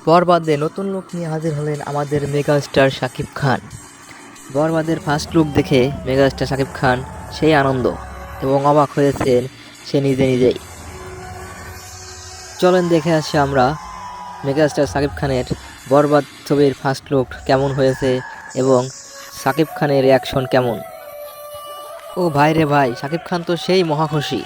বরবাদে নতুন লুক নিয়ে হাজির হলেন আমাদের মেগাস্টার শাকিব খান। বরবাদের ফার্স্ট লুক দেখে মেগাস্টার শাকিব খান সেই আনন্দ এবং অবাক হয়েছেন সে নিজে নিজেই। চলেন দেখে আসি আমরা মেগাস্টার শাকিব খানের বরবাদ ছবির ফার্স্ট লুক কেমন হয়েছে এবং শাকিব খানের রিয়াকশন কেমন। ও ভাই রে ভাই, শাকিব খান তো সেই মহা খুশি।